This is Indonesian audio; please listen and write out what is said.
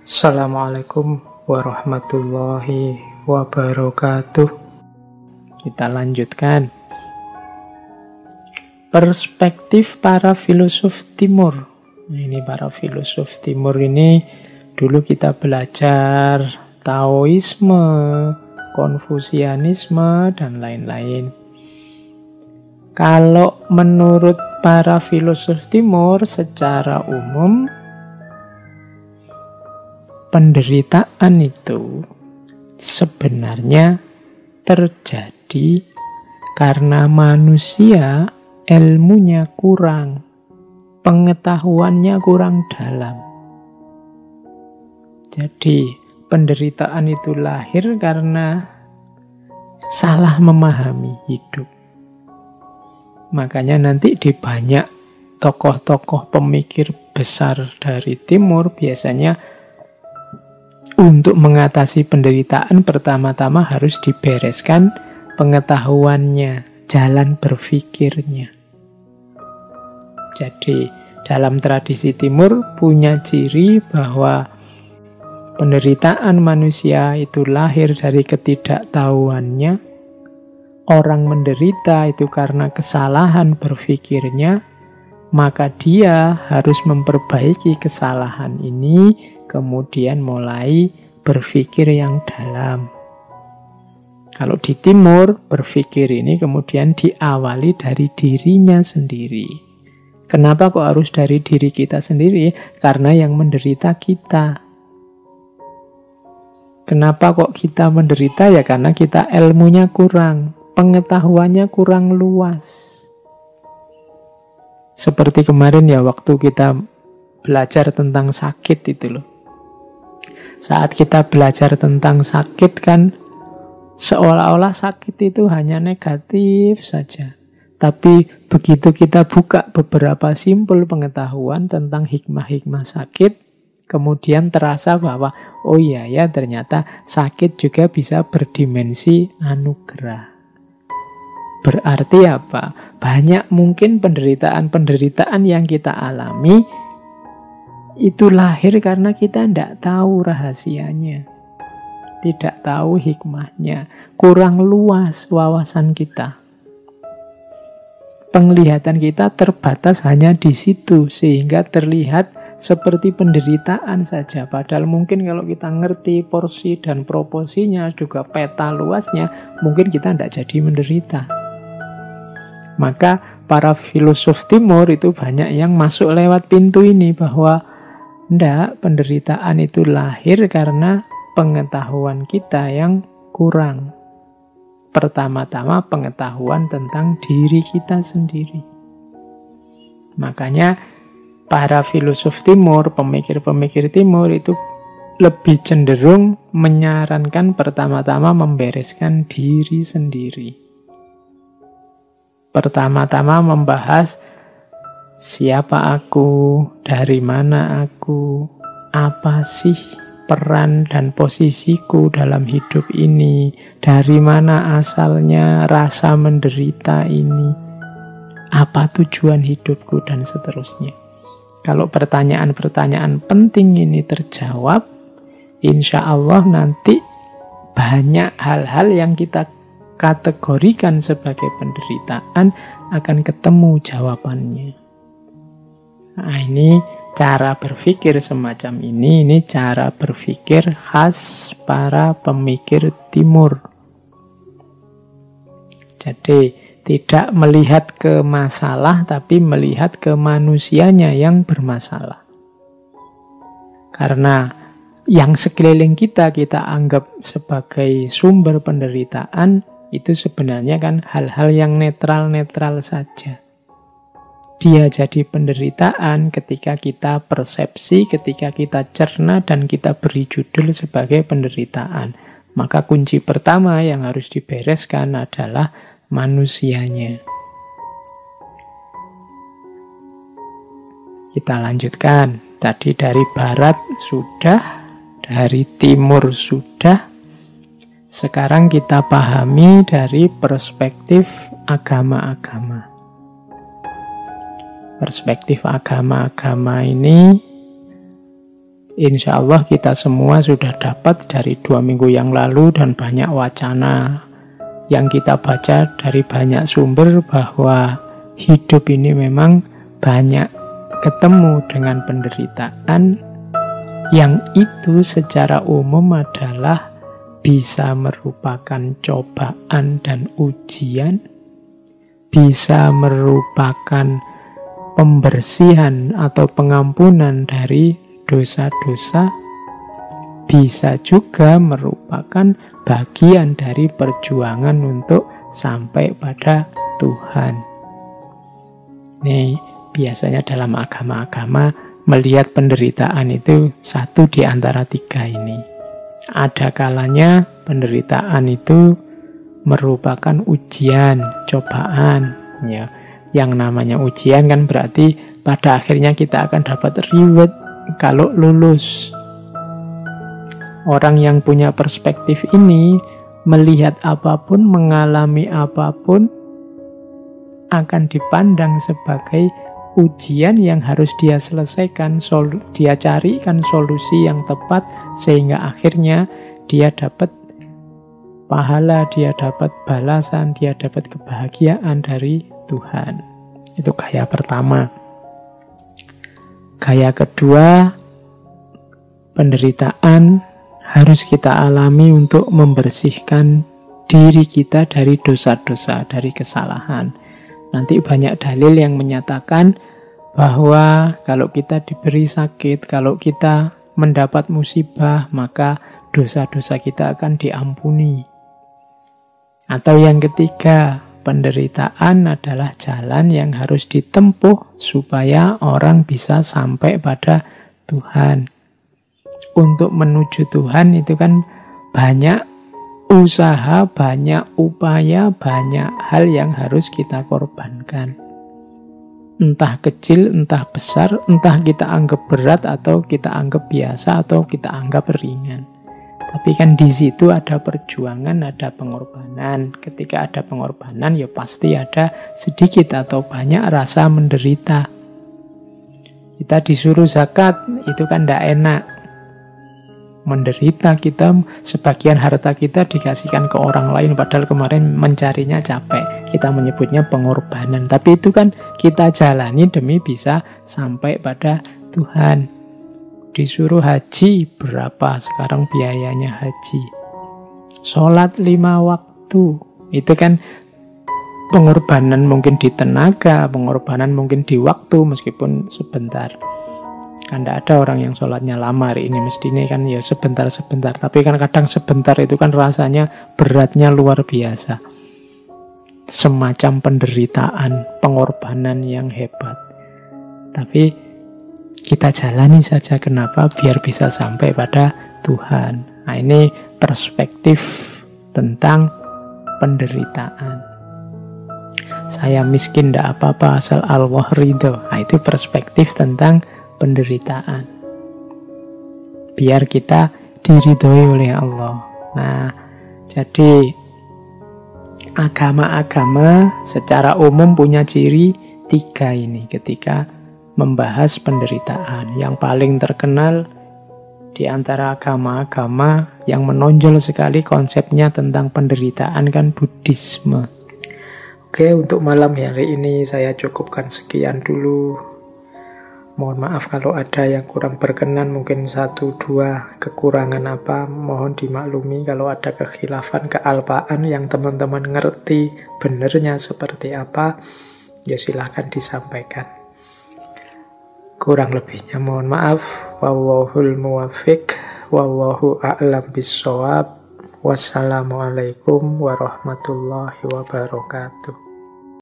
Assalamualaikum warahmatullahi wabarakatuh. Kita lanjutkan. Perspektif para filosof timur. Ini para filosof timur ini dulu kita belajar Taoisme, Konfusianisme, dan lain-lain. Kalau menurut para filosof timur secara umum, penderitaan itu sebenarnya terjadi karena manusia ilmunya kurang, pengetahuannya kurang dalam. Jadi penderitaan itu lahir karena salah memahami hidup. Makanya nanti di banyak tokoh-tokoh pemikir besar dari timur biasanya untuk mengatasi penderitaan pertama-tama harus dibereskan pengetahuannya, jalan berpikirnya. Jadi dalam tradisi timur punya ciri bahwa penderitaan manusia itu lahir dari ketidaktahuannya. Orang menderita itu karena kesalahan berpikirnya, maka dia harus memperbaiki kesalahan ini, kemudian mulai berpikir yang dalam. Kalau di timur, berpikir ini kemudian diawali dari dirinya sendiri. Kenapa kok harus dari diri kita sendiri? Karena yang menderita kita. Kenapa kok kita menderita? Ya karena kita ilmunya kurang, pengetahuannya kurang luas. Seperti kemarin ya waktu kita belajar tentang sakit itu loh. Saat kita belajar tentang sakit kan seolah-olah sakit itu hanya negatif saja. Tapi begitu kita buka beberapa simpul pengetahuan tentang hikmah-hikmah sakit, kemudian terasa bahwa oh iya ya ternyata sakit juga bisa berdimensi anugerah. Berarti apa? Banyak mungkin penderitaan-penderitaan yang kita alami itu lahir karena kita tidak tahu rahasianya, tidak tahu hikmahnya, kurang luas wawasan kita. Penglihatan kita terbatas hanya di situ, sehingga terlihat seperti penderitaan saja. Padahal mungkin kalau kita ngerti porsi dan proporsinya, juga peta luasnya, mungkin kita tidak jadi menderita. Maka para filosof timur itu banyak yang masuk lewat pintu ini, bahwa enggak, penderitaan itu lahir karena pengetahuan kita yang kurang. Pertama-tama pengetahuan tentang diri kita sendiri. Makanya para filosof timur, pemikir-pemikir timur itu lebih cenderung menyarankan pertama-tama membereskan diri sendiri. Pertama-tama membahas siapa aku, dari mana aku, apa sih peran dan posisiku dalam hidup ini, dari mana asalnya rasa menderita ini, apa tujuan hidupku, dan seterusnya. Kalau pertanyaan-pertanyaan penting ini terjawab, insya Allah nanti banyak hal-hal yang kita kategorikan sebagai penderitaan akan ketemu jawabannya. Nah, ini cara berpikir semacam ini cara berpikir khas para pemikir timur. Jadi tidak melihat ke masalah, tapi melihat ke manusianya yang bermasalah. Karena yang sekeliling kita anggap sebagai sumber penderitaan, itu sebenarnya kan hal-hal yang netral-netral saja. Dia jadi penderitaan ketika kita persepsi, ketika kita cerna, dan kita beri judul sebagai penderitaan. Maka kunci pertama yang harus dibereskan adalah manusianya. Kita lanjutkan. Tadi dari barat sudah, dari timur sudah. Sekarang kita pahami dari perspektif agama-agama. Perspektif agama-agama ini Insya Allah kita semua sudah dapat dari 2 minggu yang lalu dan banyak wacana yang kita baca dari banyak sumber bahwa hidup ini memang banyak ketemu dengan penderitaan yang itu secara umum adalah bisa merupakan cobaan dan ujian, bisa merupakan pembersihan atau pengampunan dari dosa-dosa, bisa juga merupakan bagian dari perjuangan untuk sampai pada Tuhan. Ini biasanya dalam agama-agama melihat penderitaan itu satu di antara 3 ini. Ada kalanya penderitaan itu merupakan ujian, cobaan. Ya, yang namanya ujian kan berarti pada akhirnya kita akan dapat reward kalau lulus. Orang yang punya perspektif ini melihat apapun, mengalami apapun akan dipandang sebagai ujian yang harus dia selesaikan, dia carikan solusi yang tepat sehingga akhirnya dia dapat pahala, dia dapat balasan, dia dapat kebahagiaan dari Tuhan. Itu gaya pertama. Gaya kedua, penderitaan harus kita alami untuk membersihkan diri kita dari dosa-dosa, dari kesalahan. Nanti banyak dalil yang menyatakan bahwa kalau kita diberi sakit, kalau kita mendapat musibah, maka dosa-dosa kita akan diampuni. Atau yang ketiga, penderitaan adalah jalan yang harus ditempuh supaya orang bisa sampai pada Tuhan. Untuk menuju Tuhan itu kan banyak usaha, banyak upaya, banyak hal yang harus kita korbankan. Entah kecil, entah besar, entah kita anggap berat atau kita anggap biasa atau kita anggap ringan. Tapi kan di situ ada perjuangan, ada pengorbanan. Ketika ada pengorbanan ya pasti ada sedikit atau banyak rasa menderita. Kita disuruh zakat, itu kan tidak enak. Menderita, kita sebagian harta kita dikasihkan ke orang lain padahal kemarin mencarinya capek. Kita menyebutnya pengorbanan, tapi itu kan kita jalani demi bisa sampai pada Tuhan. Disuruh haji, berapa sekarang biayanya haji? Sholat 5 waktu, itu kan pengorbanan mungkin di tenaga, pengorbanan mungkin di waktu meskipun sebentar. Kan tidak ada orang yang sholatnya lama hari ini, mestinya kan ya sebentar-sebentar. Tapi kan kadang sebentar itu kan rasanya beratnya luar biasa. Semacam penderitaan, pengorbanan yang hebat. Tapi kita jalani saja, kenapa? Biar bisa sampai pada Tuhan. Nah, ini perspektif tentang penderitaan. Saya miskin tidak apa-apa asal Allah ridho. Nah, itu perspektif tentang penderitaan. Biar kita diridhoi oleh Allah. Nah, jadi agama-agama secara umum punya ciri 3 ini ketika membahas penderitaan. Yang paling terkenal di antara agama-agama yang menonjol sekali konsepnya tentang penderitaan kan Buddhisme. Oke, untuk malam hari ini saya cukupkan sekian dulu. Mohon maaf kalau ada yang kurang berkenan, mungkin 1-2 kekurangan apa, mohon dimaklumi. Kalau ada kekhilafan, kealpaan yang teman-teman ngerti benernya seperti apa, ya silahkan disampaikan. Kurang lebihnya mohon maaf. Wallahul muwaffiq, wallahu a'lam bissawab. Wassalamualaikum warahmatullahi wabarakatuh.